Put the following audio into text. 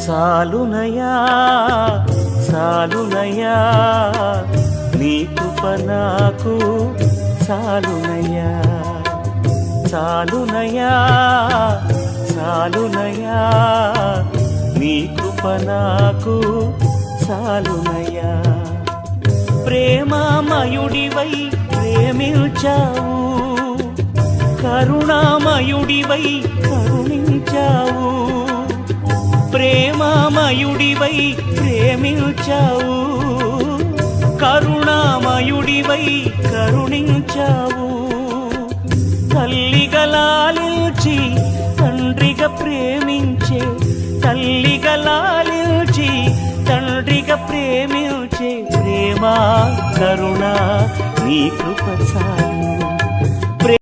సాలునయా సాలునయా నీ కృప నాకు సాలునయా సాలునయా సాలునయా నీ కృప నాకు సాలునయా ప్రేమామయుడివై ప్రేమించావు కరుణామయుడివై కరుణించావు ప్రేమామయుడివై ప్రేమించావు కరుణామయుడివై కరుణించావు తల్లిగా లాలించి తండ్రిగా ప్రేమించే తల్లిగా లాలించి తండ్రిగా ప్రేమించే ప్రేమ కరుణ నీ కృప